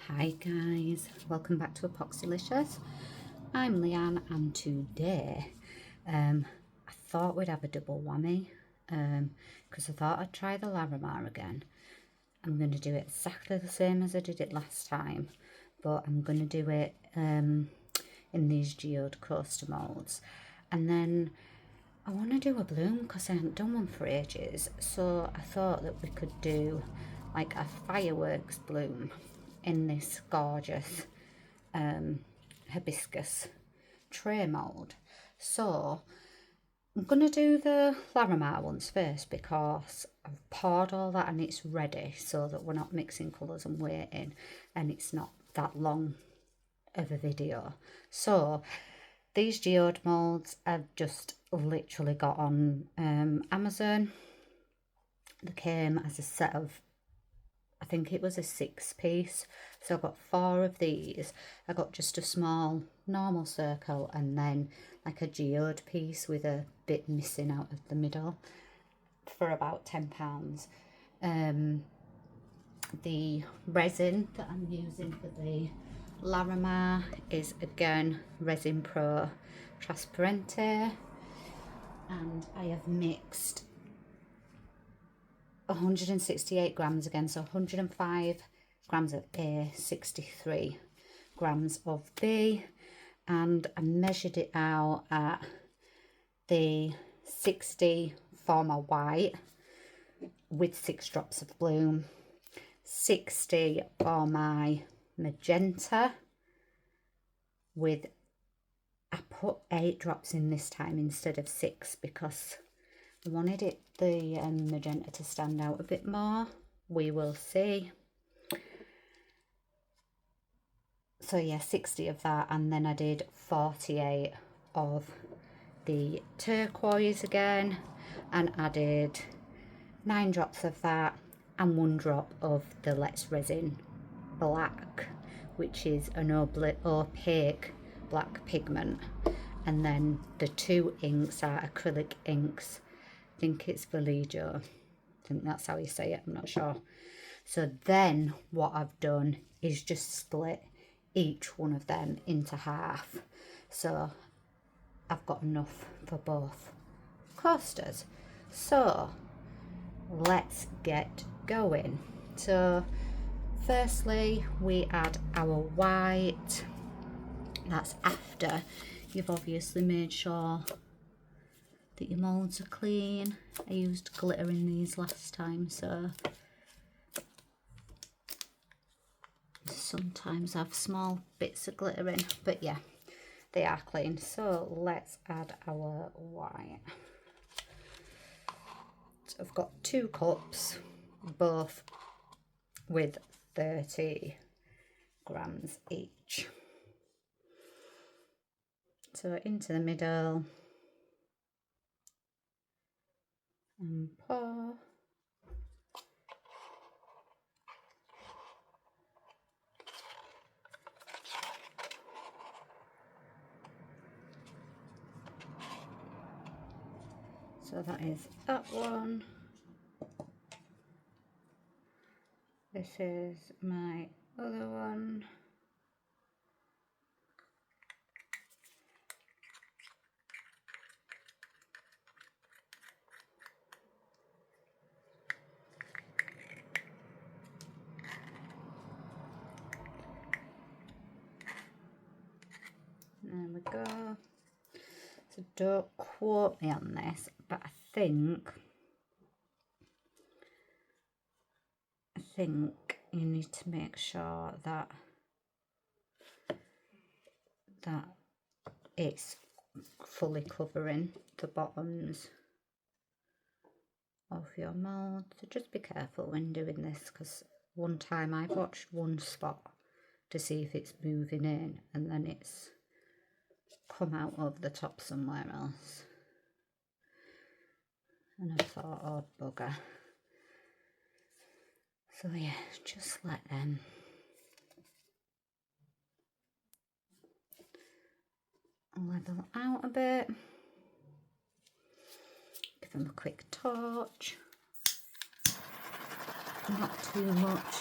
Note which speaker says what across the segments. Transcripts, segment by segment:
Speaker 1: Hi guys, welcome back to Epoxylicious. I'm Leanne and today I thought we'd have a double whammy because I thought I'd try the Larimar again. I'm going to do it exactly the same as I did it last time, but I'm going to do it in these geode coaster molds, and then I want to do a bloom because I haven't done one for ages, so I thought that we could do like a fireworks bloom in this gorgeous hibiscus tray mould. So I'm going to do the Larimar ones first because I've poured all that and it's ready, so that we're not mixing colours and waiting, and it's not that long of a video. So these geode moulds I've just literally got on Amazon. They came as a set of, I think it was a 6-piece, so I got 4 of these. I got just a small normal circle and then like a geode piece with a bit missing out of the middle for about £10. The resin that I'm using for the Larimar is again Resin Pro Trasparente, and I have mixed 168 grams again, so 105 grams of A, 63 grams of B, and I measured it out at the 60 for my white with 6 drops of bloom, 60 for my magenta with, I put 8 drops in this time instead of 6 because I wanted it, the magenta, to stand out a bit more. We will see. So yeah, 60 of that, and then I did 48 of the turquoise again and added 9 drops of that and 1 drop of the Let's Resin Black, which is an opaque black pigment, and then the 2 inks are acrylic inks. I think it's Vallejo, I think that's how you say it, I'm not sure. So then what I've done is just split each one of them into half, so I've got enough for both coasters. So let's get going. So firstly we add our white. That's after you've obviously made sure that your moulds are clean. I used glitter in these last time, so sometimes I have small bits of glitter in, but yeah, they are clean. So let's add our white. So I've got 2 cups, both with 30 grams each. So into the middle and pour. So that is that one. This is my other one. There we go. So don't quote me on this, but I think you need to make sure that it's fully covering the bottoms of your mould. So just be careful when doing this, because one time I've watched one spot to see if it's moving in and then it's come out over the top somewhere else, and I thought, oh bugger. So yeah, just let them level out a bit, give them a quick torch, not too much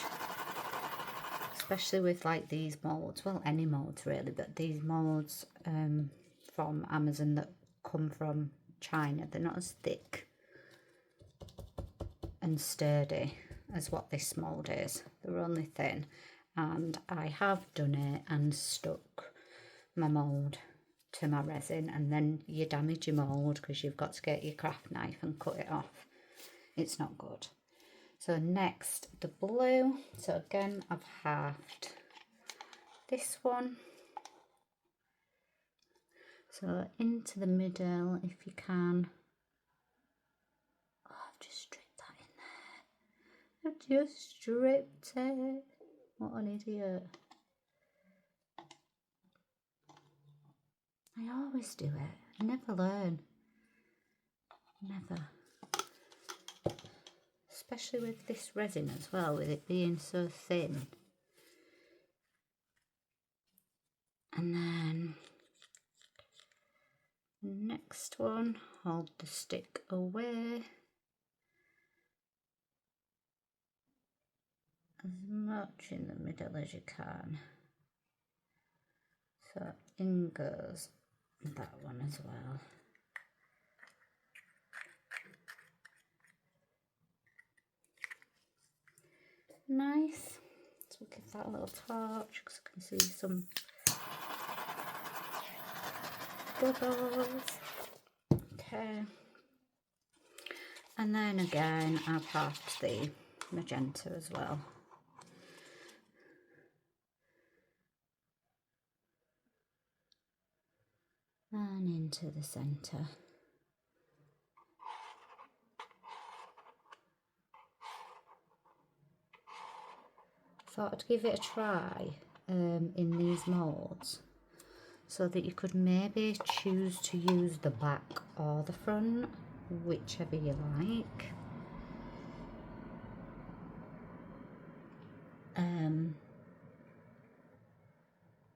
Speaker 1: especially with like these moulds, well, any moulds really, but these moulds from Amazon that come from China, they're not as thick and sturdy as what this mould is. They're only thin, and I have done it and stuck my mould to my resin, and then you damage your mould because you've got to get your craft knife and cut it off. It's not good. So next, the blue. So again, I've halved this one. So into the middle if you can. Oh, I've just stripped that in there. I've just stripped it. What an idiot. I always do it. I never learn. Never. Especially with this resin as well, with it being so thin. And then next one, hold the stick away as much in the middle as you can. So in goes that one as well. Nice. So give that a little torch because I can see some bubbles. Okay. And then again, I've halved the magenta as well. And into the centre. Thought I'd give it a try in these moulds so that you could maybe choose to use the back or the front, whichever you like.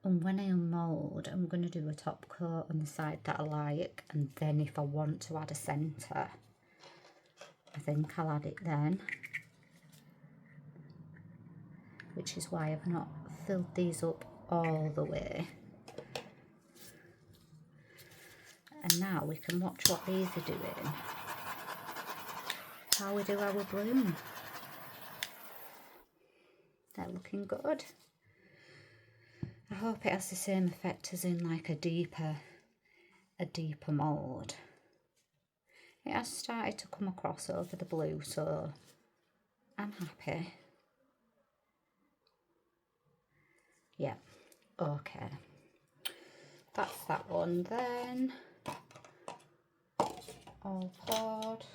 Speaker 1: And when I unmould, I'm going to do a top coat on the side that I like, and then if I want to add a centre, I think I'll add it then. Which is why I've not filled these up all the way. And now we can watch what these are doing. How we do our bloom. They're looking good. I hope it has the same effect as in like a deeper mould. It has started to come across over the blue, so I'm happy. Yeah, okay. That's that one then. All poured.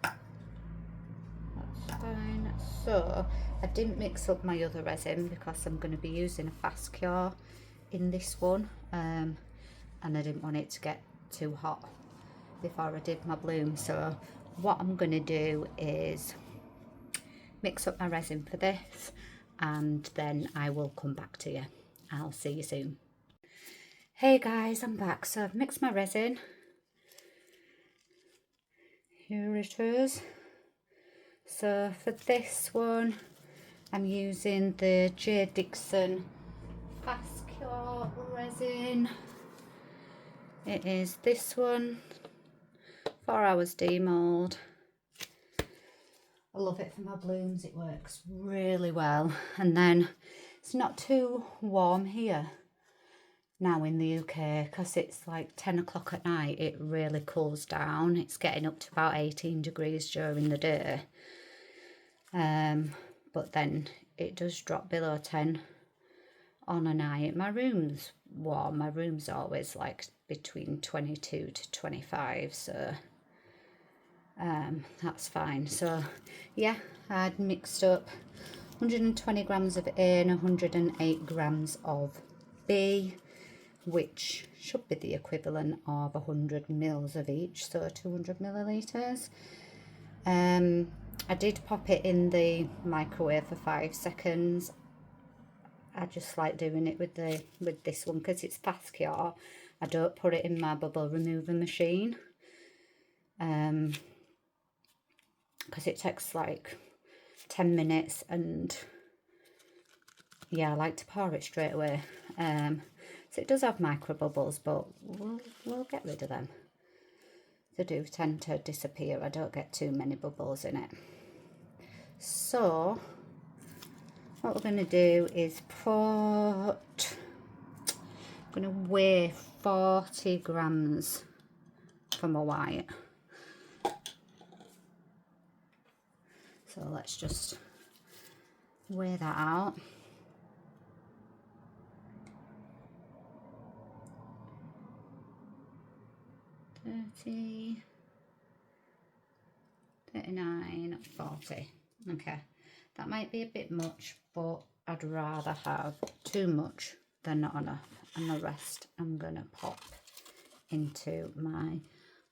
Speaker 1: That's fine. So I didn't mix up my other resin because I'm going to be using a fast cure in this one, and I didn't want it to get too hot before I did my bloom. So what I'm going to do is mix up my resin for this, and then I will come back to you. I'll see you soon. Hey guys, I'm back. So I've mixed my resin. Here it is. So for this one, I'm using the J. Dixon Fast Cure resin. It is this one, 4 hours demold. I love it for my blooms, it works really well. And then it's not too warm here now in the UK because it's like 10 o'clock at night. It really cools down. It's getting up to about 18 degrees during the day. But then it does drop below 10 on a night. My room's warm. My room's always like between 22 to 25, so that's fine. So yeah, I'd mixed up 120 grams of A and 108 grams of B, which should be the equivalent of 100 mils of each, so 200 millilitres. I did pop it in the microwave for 5 seconds. I just like doing it with this one because it's fast cure. I don't put it in my bubble remover machine because it takes like 10 minutes, and yeah, I like to pour it straight away. So it does have micro bubbles, but we'll get rid of them. They do tend to disappear. I don't get too many bubbles in it. So what we're going to do is I'm going to weigh 40 grams for my white. So let's just weigh that out. 30, 39, 40. Okay, that might be a bit much, but I'd rather have too much than not enough. And the rest I'm gonna pop into my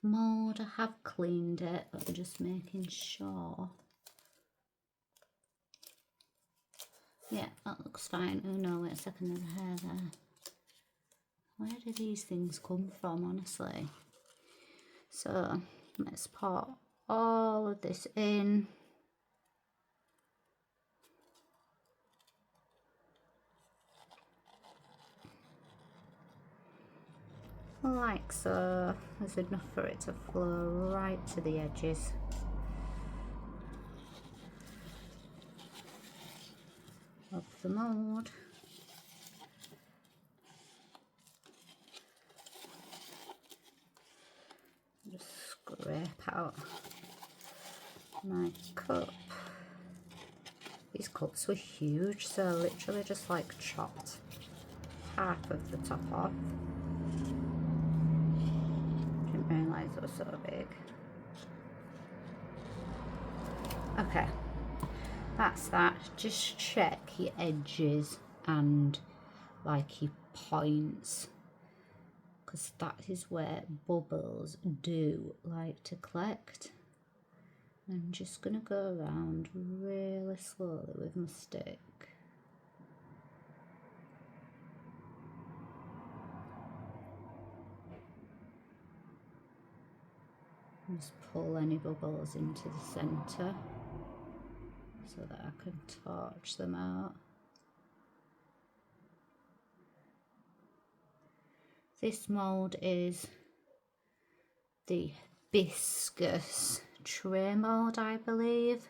Speaker 1: mould. I have cleaned it, but I'm just making sure. Yeah, that looks fine. Oh no, wait a second, there's a hair there. Where do these things come from, honestly? So let's pop all of this in. Like so. There's enough for it to flow right to the edges. Of the mould. Just scrape out my cup. These cups were huge, so I literally just like chopped half of the top off. Didn't realise it was so big. Okay, that's that. Just check your edges and like your points, because that is where bubbles do like to collect. I'm just going to go around really slowly with my stick. Just pull any bubbles into the centre so that I can torch them out. This mould is the Hibiscus tray mould, I believe,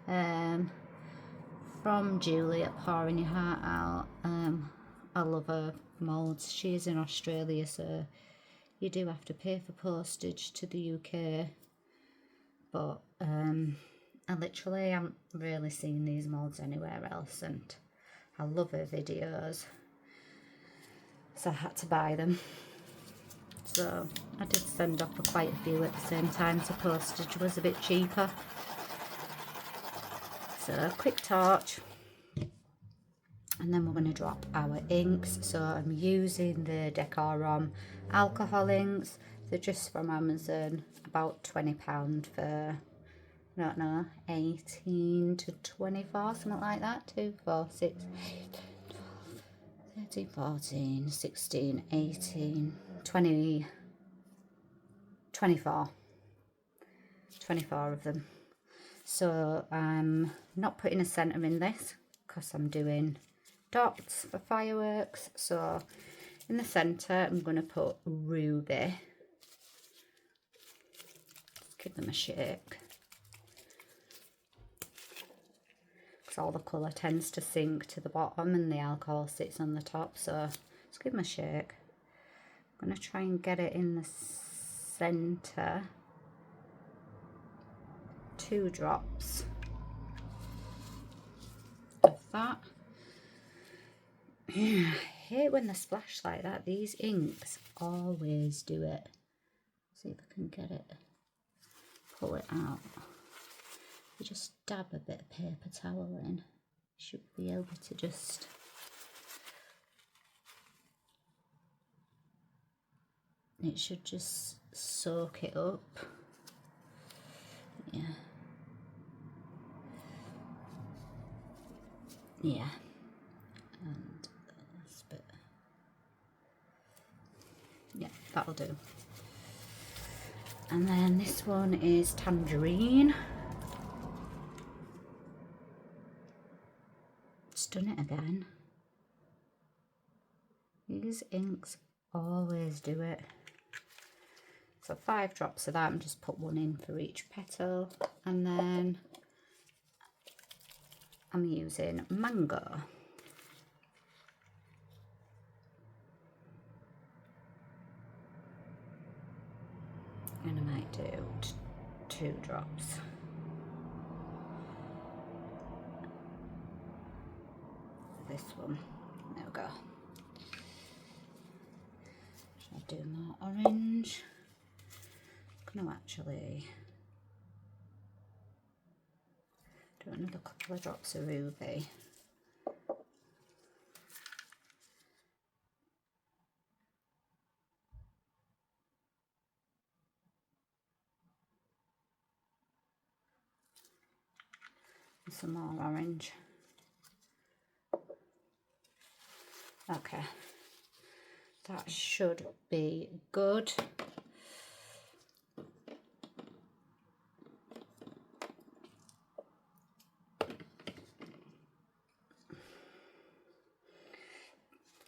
Speaker 1: from Julie at Pouring Your Heart Out. I love her moulds. She is in Australia, so you do have to pay for postage to the UK, but I literally haven't really seen these moulds anywhere else, and I love her videos, so I had to buy them. So I did send off for quite a few at the same time, so postage was a bit cheaper. So quick torch, and then we're going to drop our inks. So I'm using the Decorum alcohol inks. They're just from Amazon, about £20 for, I don't know, 18 to 24, something like that. 2, 4, 6, 13, 14, 16, 18, 20, 24 of them. So I'm not putting a centre in this because I'm doing dots for fireworks. So in the centre I'm going to put ruby. Just give them a shake, because all the colour tends to sink to the bottom and the alcohol sits on the top. So just give them a shake. I'm going to try and get it in the centre. 2 drops of that. I hate when they splash like that. These inks always do it. See if I can get it, pull it out. You just dab a bit of paper towel in, you should be able to just it should just soak it up. Yeah. Yeah. And the last bit. Yeah, that'll do. And then this one is tangerine. done it again. These inks always do it. So 5 drops of that, and just put 1 in for each petal. And then I'm using Mango. And I might do 2 drops. This one. There we go. Should I do more orange? I'm going to actually do another couple of drops of ruby. And some more orange. Okay, that should be good.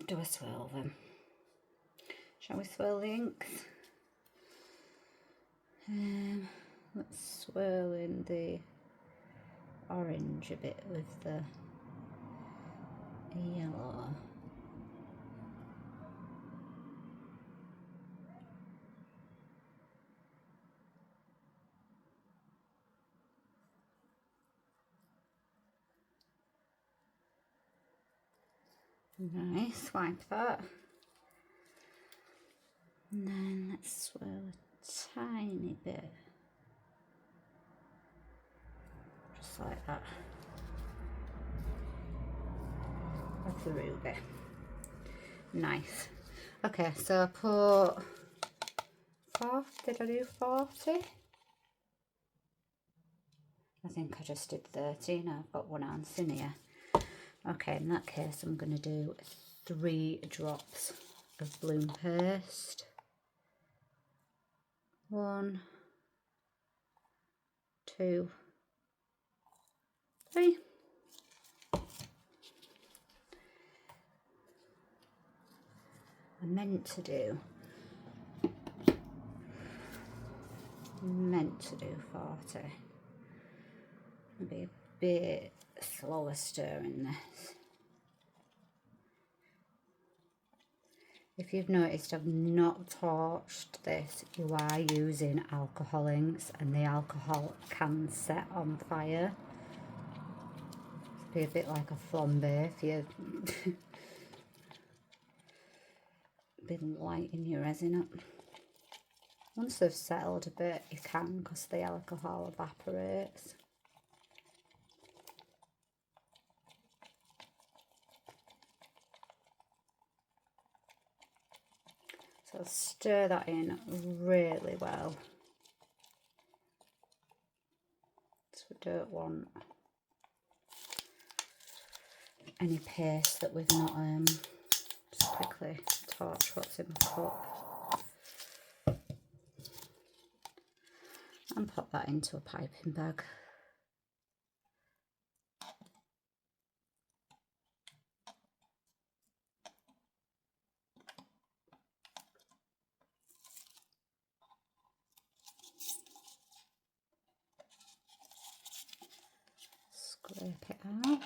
Speaker 1: Do I swirl them? Shall we swirl the inks? Let's swirl in the orange a bit with the yellow. Nice, wipe that. And then let's swirl a tiny bit. Just like that. Of the ruby. Nice. Okay, so I put 4, did I do 40? I think I just did 30, now I've got 1 ounce in here. Okay, in that case I'm going to do 3 drops of bloom paste. 1, 2, 3. I meant to do 40. Maybe a bit slower stirring this. If you've noticed, I've not torched this. You are using alcohol inks, and the alcohol can set on fire. It'd be a bit like a flambe if you've been lighting your resin up. Once they've settled a bit, you can, because the alcohol evaporates. So stir that in really well. So we don't want any paste that we've not just quickly torch what's in the cup. And pop that into a piping bag. Scrape it out,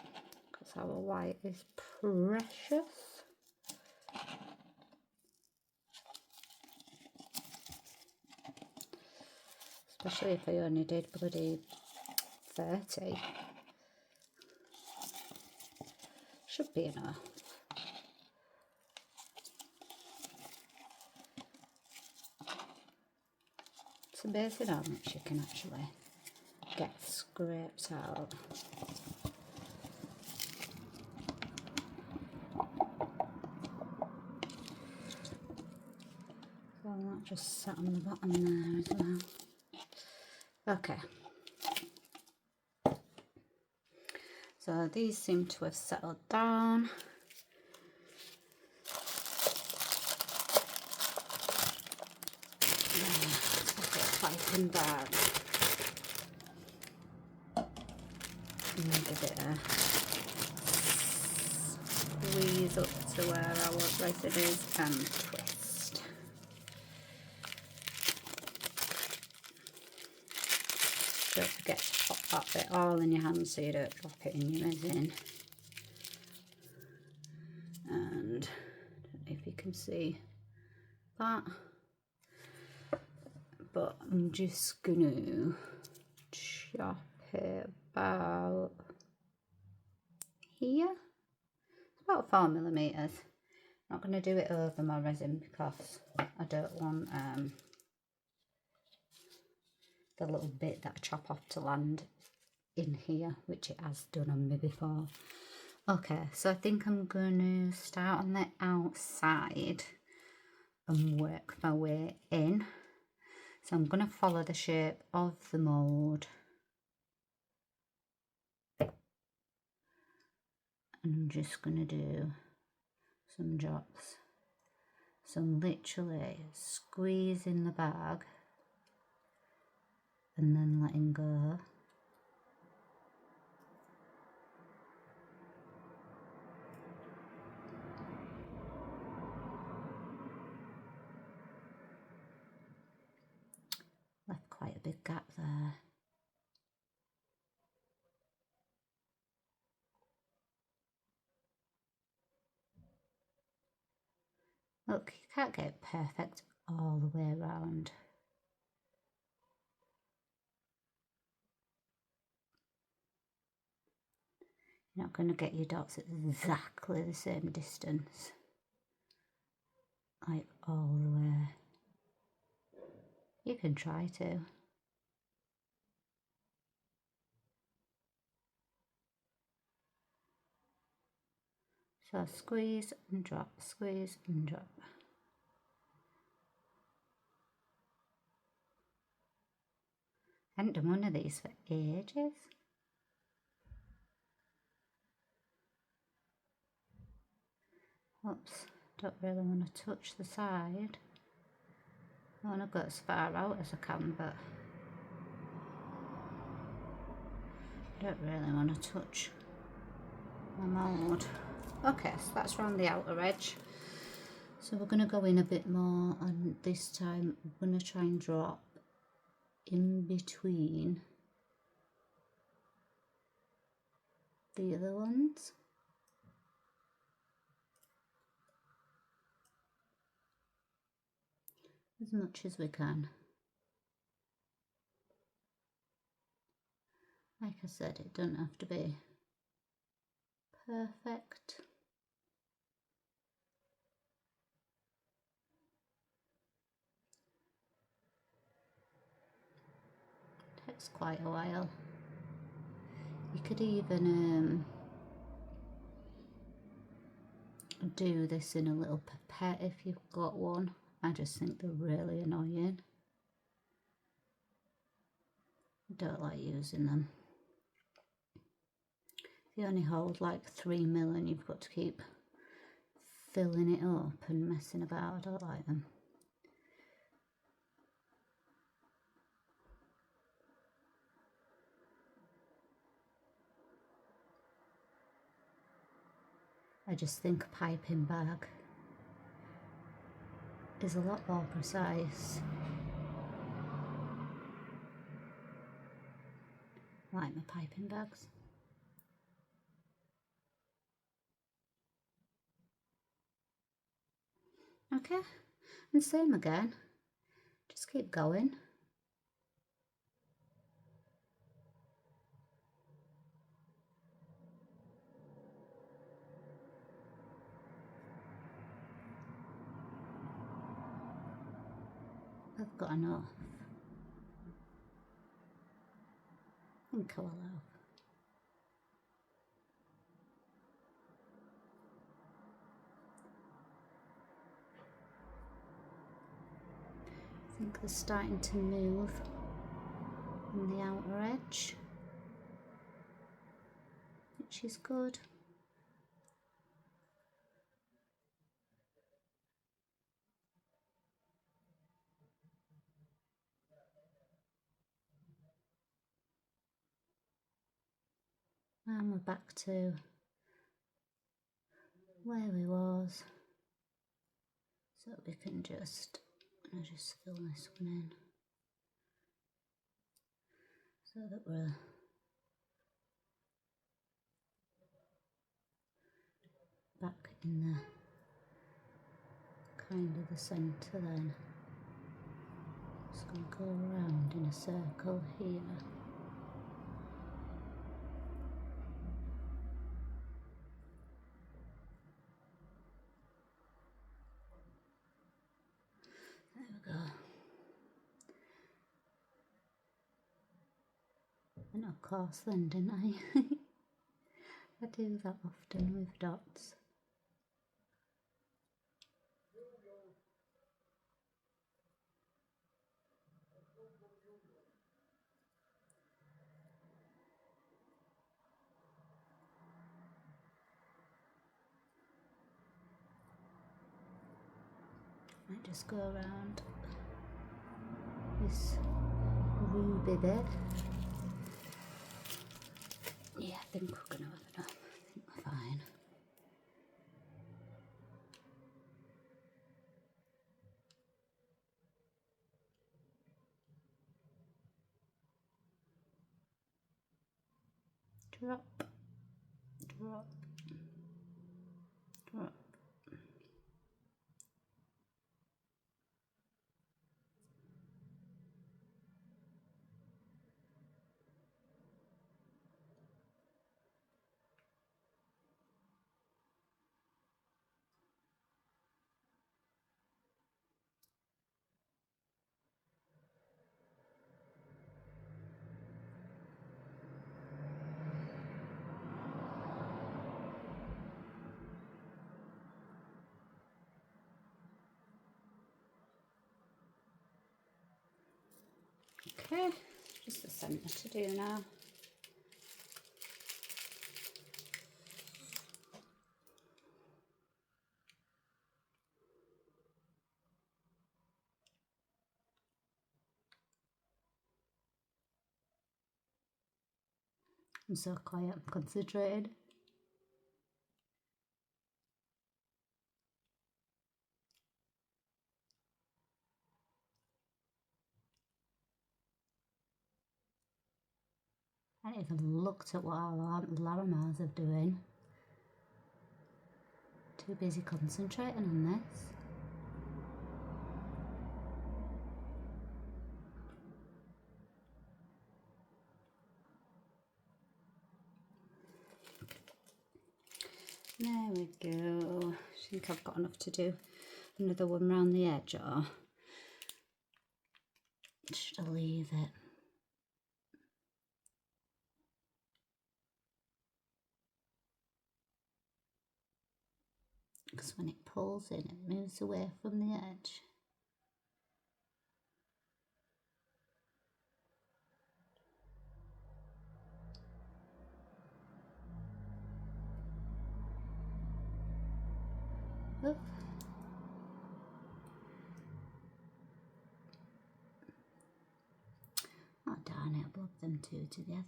Speaker 1: because our white is precious. Especially if I only did bloody 30. Should be enough. It's amazing how much you can actually get scraped out. So that just sat on the bottom there as well. Okay. So these seem to have settled down. Let's put a piping bag. And give it a squeeze up to where our resin is and twist. Don't forget to pop that bit all in your hand so you don't drop it in your resin. And I don't know if you can see that, but I'm just gonna chop it about here. It's about 4mm. I'm not going to do it over my resin because I don't want the little bit that I chop off to land in here, which it has done on me before. Okay, so I think I'm going to start on the outside and work my way in. So I'm going to follow the shape of the mould. And I'm just going to do some drops. So I'm literally squeezing the bag and then letting go. Left quite a big gap there. Look, you can't get it perfect all the way around. You're not going to get your dots at exactly the same distance, like all the way. You can try to. So squeeze and drop, squeeze and drop. I haven't done one of these for ages. Oops, don't really want to touch the side. I want to go as far out as I can, but I don't really want to touch my mould. Okay, so that's around the outer edge. So we're going to go in a bit more, and this time I'm going to try and drop in between the other ones. As much as we can. Like I said, it doesn't have to be perfect. Takes quite a while. You could even do this in a little pipette if you've got one. I just think they're really annoying. I don't like using them. They only hold like 3mm and you've got to keep filling it up and messing about. I don't like them. I just think a piping bag is a lot more precise. I like my piping bags. Okay, and same again. Just keep going. I've got enough. I think I will have. I think they're starting to move on the outer edge, which is good. And we're back to where we was, so we can just, I'll just fill this one in so that we're back in the kind of the centre then. Just going to go around in a circle here. There we go. And of course then, didn't I? I do that often with dots. Might just go around this ruby bit. Yeah, I think we're going to have enough. I think we're fine. Drop, drop, drop. Okay, just the centre to do now. I'm so quiet, I'm concentrated. I haven't even looked at what our Larimars are doing. Too busy concentrating on this. There we go. I think I've got enough to do another one round the edge, or should I leave it? Because when it pulls in, it moves away from the edge. Oop. Oh darn it, I blocked them two together.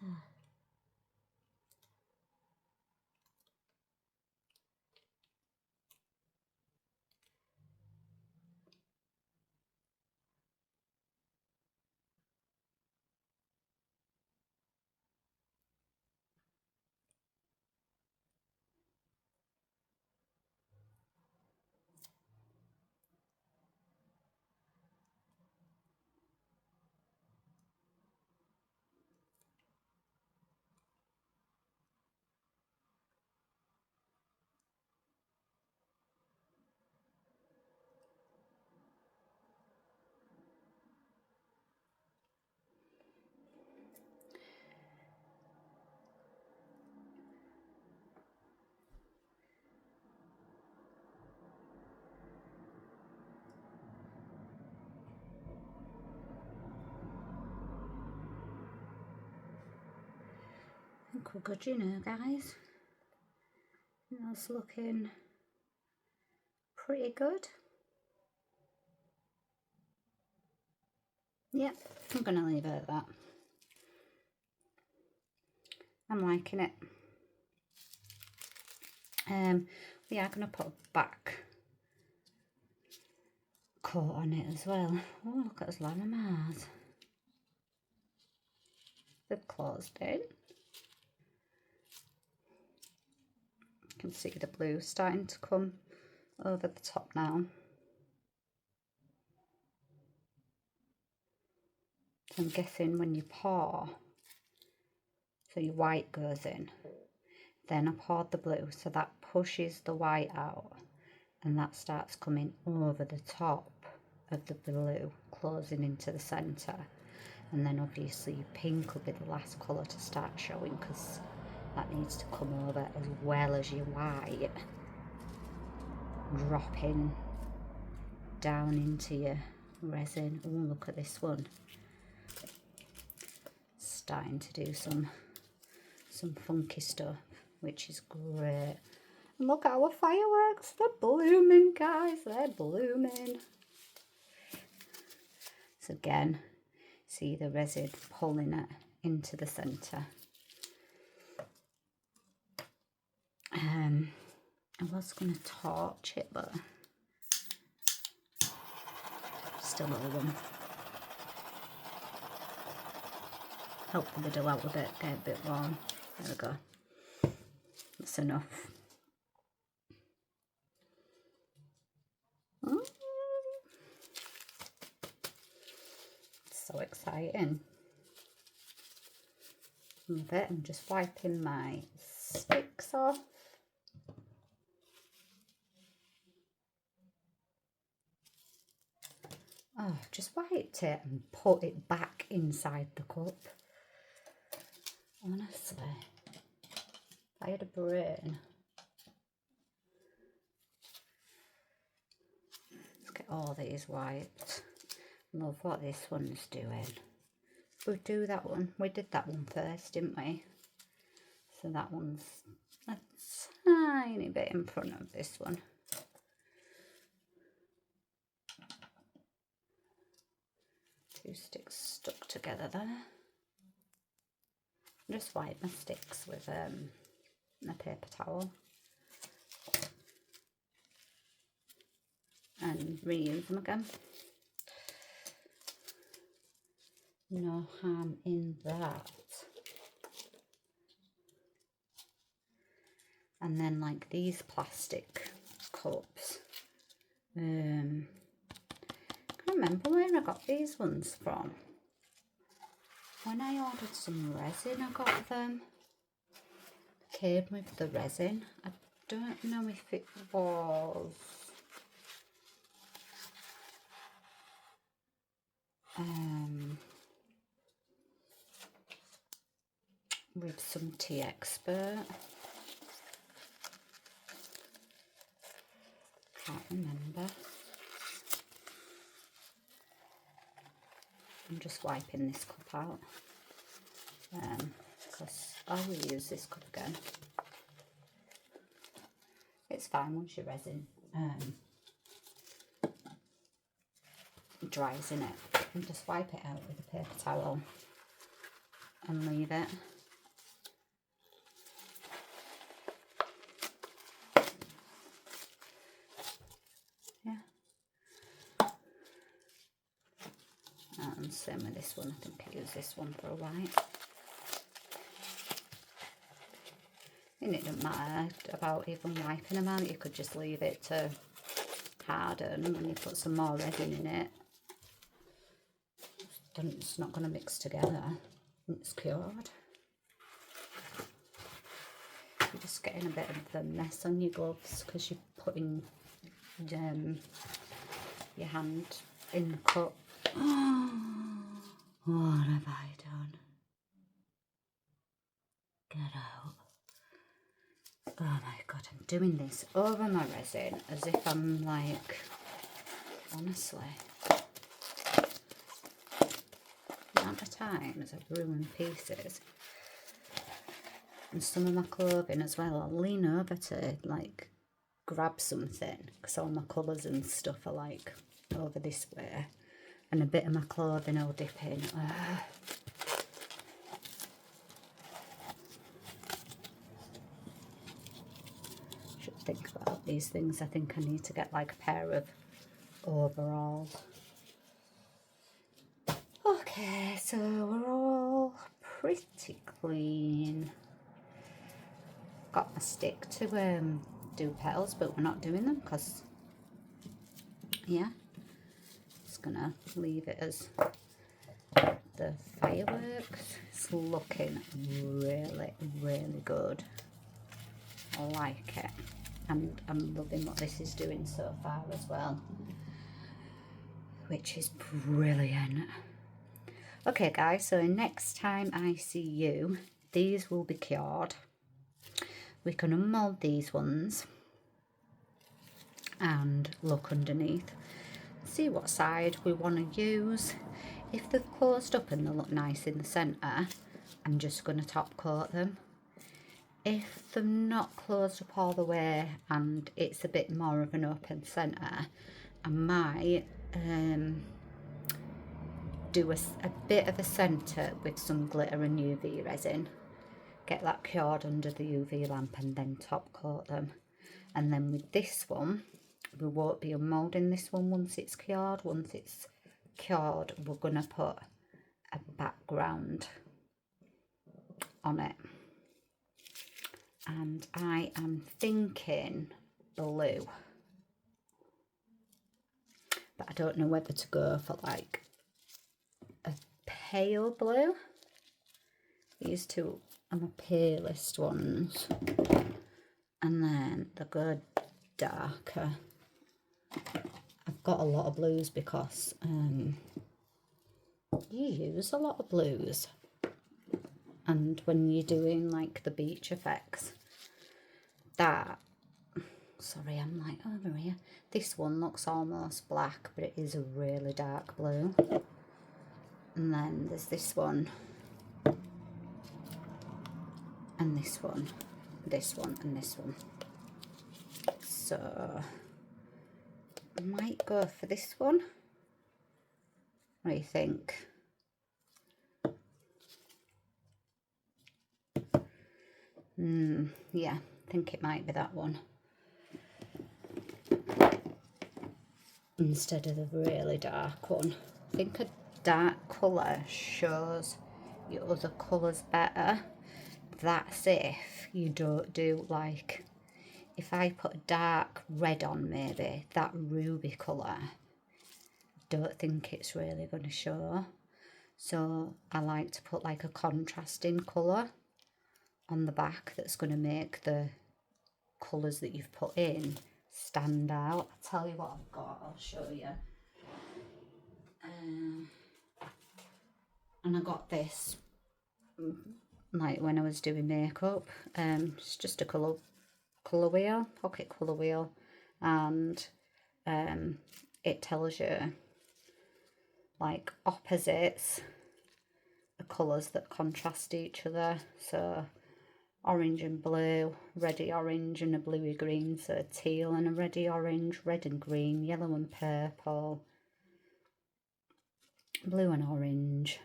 Speaker 1: I think we're good, you know, guys. That's looking pretty good. Yep, I'm going to leave it at that. I'm liking it. We are going to put a back coat on it as well. Oh, look at those Larimars. They've closed in. You can see the blue starting to come over the top now. So I'm guessing when you pour, so your white goes in, then I poured the blue, so that pushes the white out, and that starts coming over the top of the blue, closing into the centre. And then obviously your pink will be the last colour to start showing, because that needs to come over as well as your white, dropping down into your resin. Oh, look at this one, starting to do some funky stuff, which is great. And look at our fireworks, they're blooming, guys, they're blooming. So again, see the resin pulling it into the centre. I was going to torch it, but still a little one. Help the middle out a bit, get a bit warm. There we go. That's enough. So exciting. Love it. I'm just wiping my sticks off. Oh, just wiped it and put it back inside the cup. Honestly, if I had a brain. Let's get all these wiped. Love what this one's doing. We'll do that one. We did that one first, didn't we? So that one's a tiny bit in front of this one. Two sticks stuck together there. Just wipe my sticks with a paper towel and reuse them again. No harm in that. And then like these plastic cups, I can't remember where I got these ones from. When I ordered some resin, I got them. Came with the resin. I don't know if it was with some tea expert. Can't remember. I'm just wiping this cup out because I will use this cup again. It's fine once your resin dries in it. And just wipe it out with a paper towel and leave it. And same with this one. I think I use this one for a white. And it doesn't matter about even wiping them out. You could just leave it to harden and you put some more resin in it. Then it's not going to mix together. It's cured. You're just getting a bit of a mess on your gloves because you're putting your hand in the cup. What have I done? Get out. Oh my god, I'm doing this over my resin as if I'm like, honestly, the amount of times I've ruined pieces. And some of my clothing as well, I'll lean over to like grab something because all my colours and stuff are like over this way. And a bit of my clothing will dip in. think about these things. I think I need to get like a pair of overalls. Okay, so we're all pretty clean. Got my stick to do petals, but we're not doing them because, yeah, just gonna leave it as the fireworks. It's looking really, really good. I like it, and I'm loving what this is doing so far as well, which is brilliant. Okay guys, so next time I see you, these will be cured. We can unmold these ones and look underneath, see what side we want to use. If they've closed up and they look nice in the centre, I'm just going to top coat them. If they're not closed up all the way and it's a bit more of an open centre, I might do a bit of a centre with some glitter and UV resin, get that cured under the UV lamp and then top coat them. And then with this one, we won't be unmoulding this one once it's cured. Once it's cured, we're going to put a background on it. And I am thinking blue. But I don't know whether to go for like a pale blue. These two are my palest ones. And then they go darker. I've got a lot of blues because you use a lot of blues. And when you're doing like the beach effects, sorry, I'm like over here. This one looks almost black, but it is a really dark blue. And then there's this one. And this one. This one and this one. So I might go for this one. What do you think? Yeah, I think it might be that one. Instead of the really dark one. I think a dark colour shows your other colours better. That's if you don't do like, if I put a dark red on maybe, that ruby colour, don't think it's really going to show. So I like to put like a contrasting colour on the back that's going to make the colours that you've put in stand out. I'll tell you what I've got, I'll show you. And I got this like when I was doing makeup. It's just a colour wheel, pocket colour wheel, and it tells you like opposites, the colours that contrast each other. So orange and blue, reddy orange and a bluey green, so teal and a reddy orange, red and green, yellow and purple, blue and orange.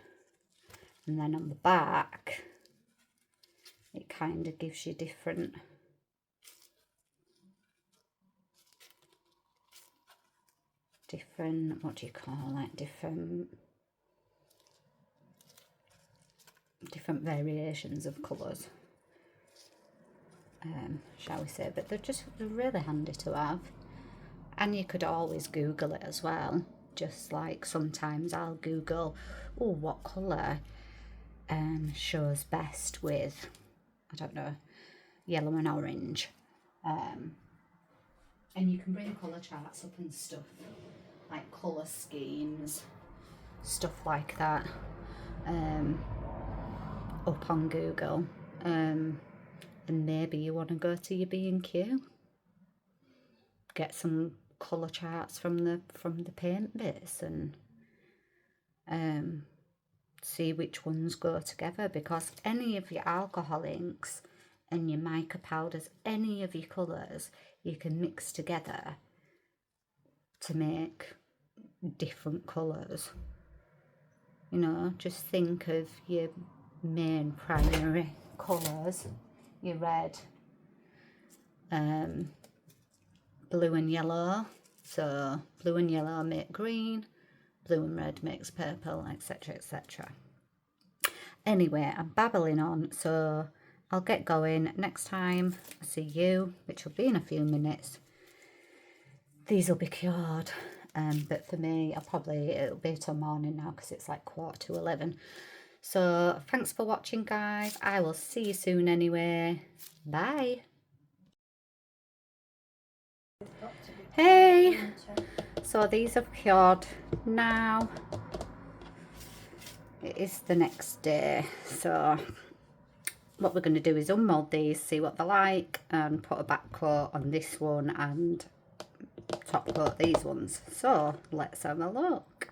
Speaker 1: And then on the back it kind of gives you different what do you call it, different variations of colours, shall we say. But they're really handy to have, and you could always Google it as well. Just like sometimes I'll Google, oh, what colour shows best with, I don't know, yellow and orange, and you can bring colour charts up and stuff, like colour schemes, stuff like that, up on Google, and maybe you want to go to your B&Q, get some colour charts from the paint bits, and see which ones go together, because any of your alcohol inks and your mica powders, any of your colours, you can mix together to make different colours. You know, just think of your primary colours, your red, blue and yellow. So blue and yellow make green, blue and red makes purple, etc, etc. Anyway, I'm babbling on, so I'll get going. Next time I see you, which will be in a few minutes, these will be cured. But for me, it'll be till morning now because it's like 11:15. So thanks for watching, guys. I will see you soon anyway. Bye. Hey, so these have cured now. It is the next day, so what we're going to do is unmold these, see what they're like, and put a back coat on this one and top coat these ones. So let's have a look.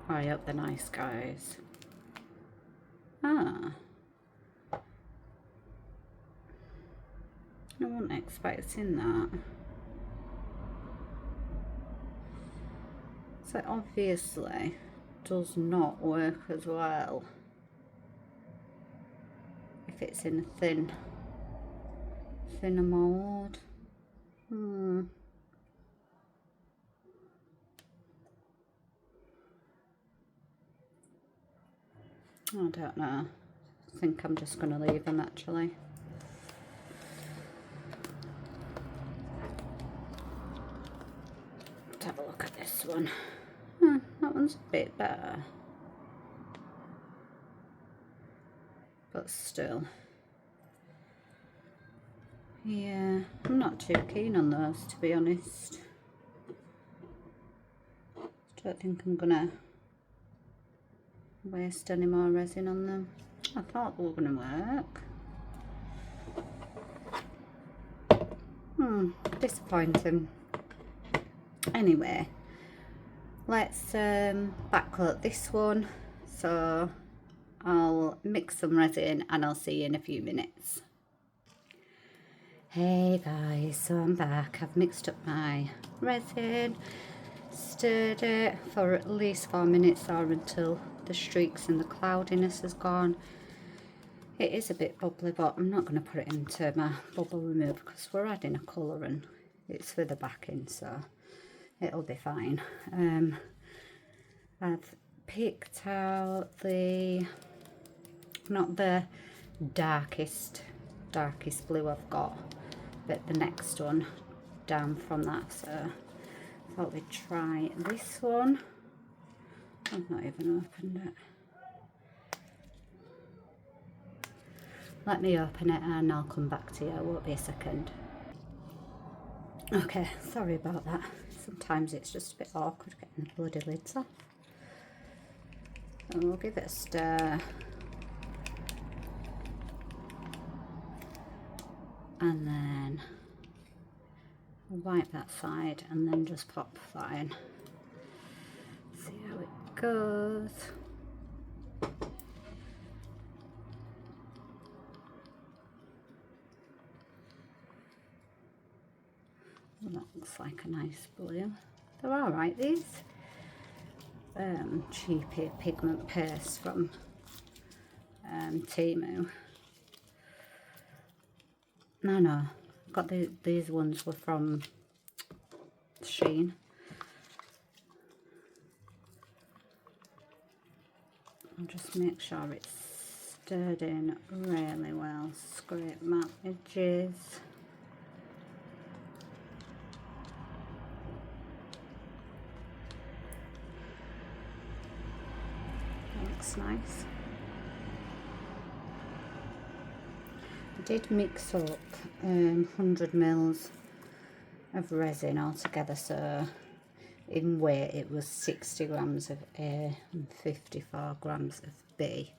Speaker 1: I hope they're nice, guys. I wasn't expecting that. So obviously does not work as well if it's in a thinner mould. I don't know. I think I'm just going to leave them actually. Let's have a look at this one. That one's a bit better. But still. Yeah, I'm not too keen on those, to be honest. Don't think I'm going to waste any more resin on them. I thought they were going to work. Disappointing. Anyway, let's backcoat this one. So I'll mix some resin and I'll see you in a few minutes. Hey guys, so I'm back. I've mixed up my resin, stirred it for at least 4 minutes or until the streaks and the cloudiness has gone. It is a bit bubbly, but I'm not going to put it into my bubble remover because we're adding a colour and it's for the backing, so it'll be fine. I've picked out not the darkest blue I've got, but the next one down from that, so I thought we'd try this one. I've not even opened it. Let me open it and I'll come back to you. It won't be a second. Okay, sorry about that. Sometimes it's just a bit awkward getting the bloody lids off. And we'll give it a stir. And then wipe that side and then just pop that in. See how it goes. That looks like a nice blue. They're alright, these. Cheapy pigment paste from Temu. No, got these ones were from Shein. I'll just make sure it's stirred in really well. Scrape my edges. Looks nice. I did mix up 100 mils of resin altogether, so in weight it was 60 grams of A and 54 grams of B,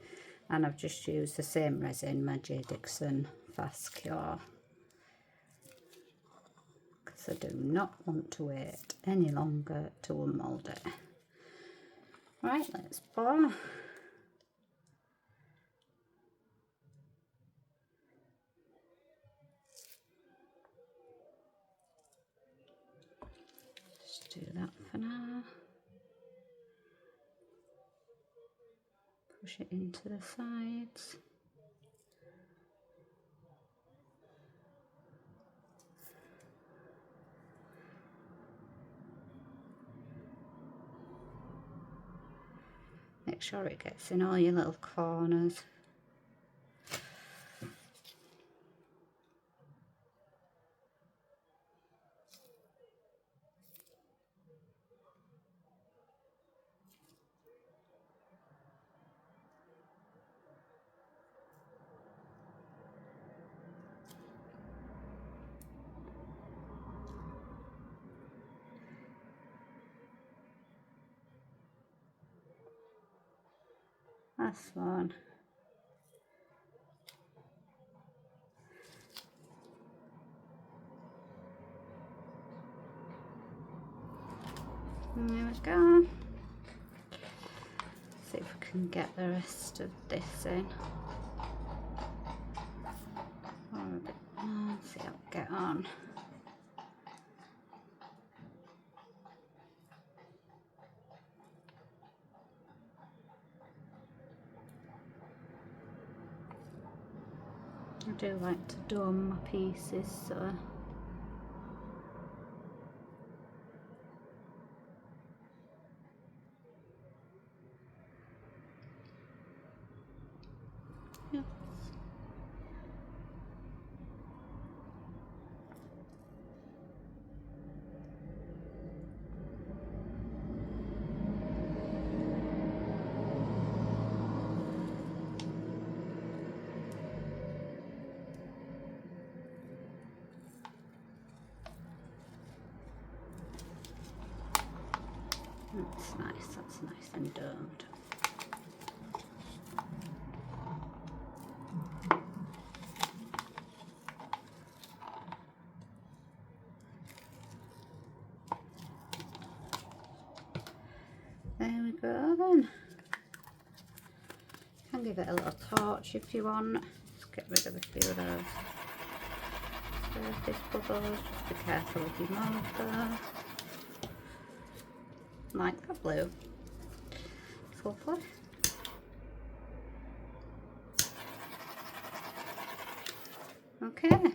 Speaker 1: and I've just used the same resin, my J. Dixon Fast Cure, because I do not want to wait any longer to unmould it. Right, let's pour. Just do that for now. push it into the sides. Make sure it gets in all your little corners. Last one. And there we go. See if we can get the rest of this in. Or a bit more. See how we get on. I do like to dome my pieces, so yeah. That's nice and domed. There we go then. You can give it a little torch if you want. Just get rid of a few of those surface bubbles. Just be careful if you move those. Like that blue. It's lovely. Okay.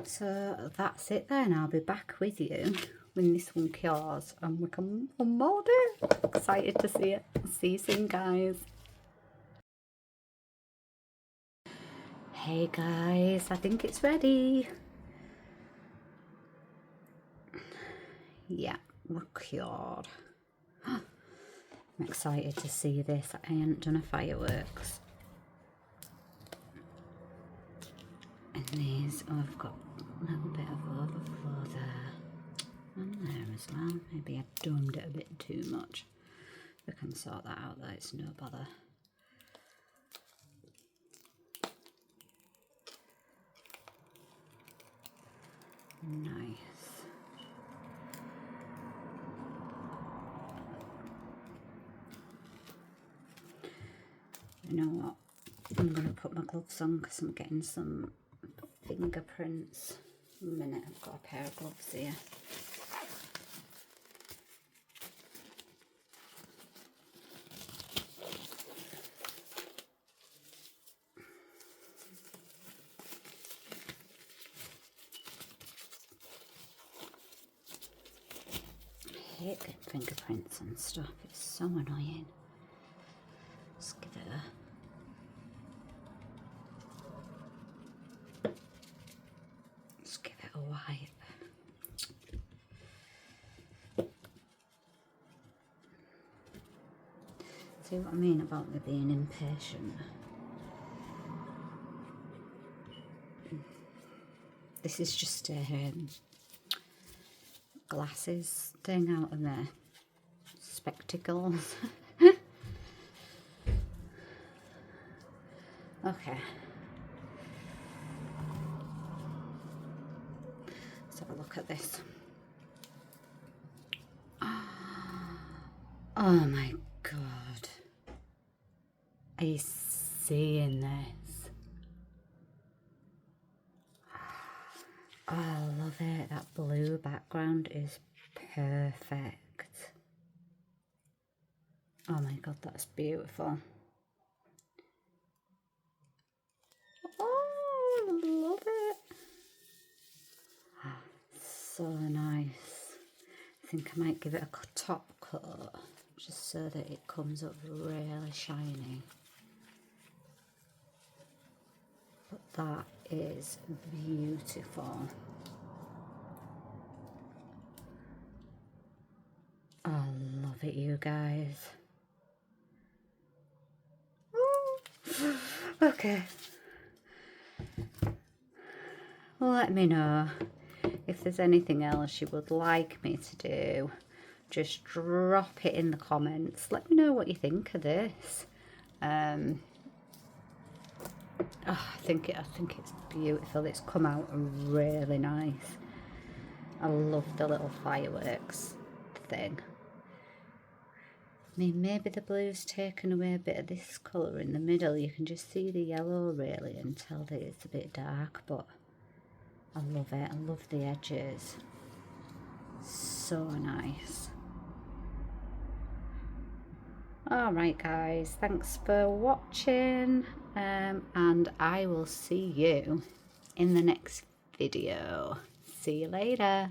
Speaker 1: So that's it then. I'll be back with you when this one cures and we can unmold it. Excited to see it. See you soon, guys. Hey guys, I think it's ready. Yeah, we're cured. I'm excited to see this. I ain't done a fireworks. And these, oh, I've got a little bit of overflow there. And there as well. Maybe I domed it a bit too much. We can sort that out though, it's no bother. Nice. You know what? I'm going to put my gloves on because I'm getting some fingerprints. A minute, I've got a pair of gloves here. I hate getting fingerprints and stuff, it's so annoying. Just give it a wipe. See what I mean about me being impatient? This is just a glasses thing out of my spectacles. Okay. Let's have a look at this. Oh my god. Are you seeing this? Oh, I love it. That blue background is perfect. Oh my god, that's beautiful. Oh, I love it. So nice. I think I might give it a top coat just so that it comes up really shiny. But that is beautiful. I love it, you guys. Okay. Let me know if there's anything else you would like me to do. Just drop it in the comments. Let me know what you think of this. Oh, I think it's beautiful. It's come out really nice. I love the little fireworks thing. I mean, maybe the blue's taken away a bit of this colour in the middle. You can just see the yellow really and tell that it's a bit dark, but I love it. I love the edges. So nice. Alright guys, thanks for watching, and I will see you in the next video. See you later.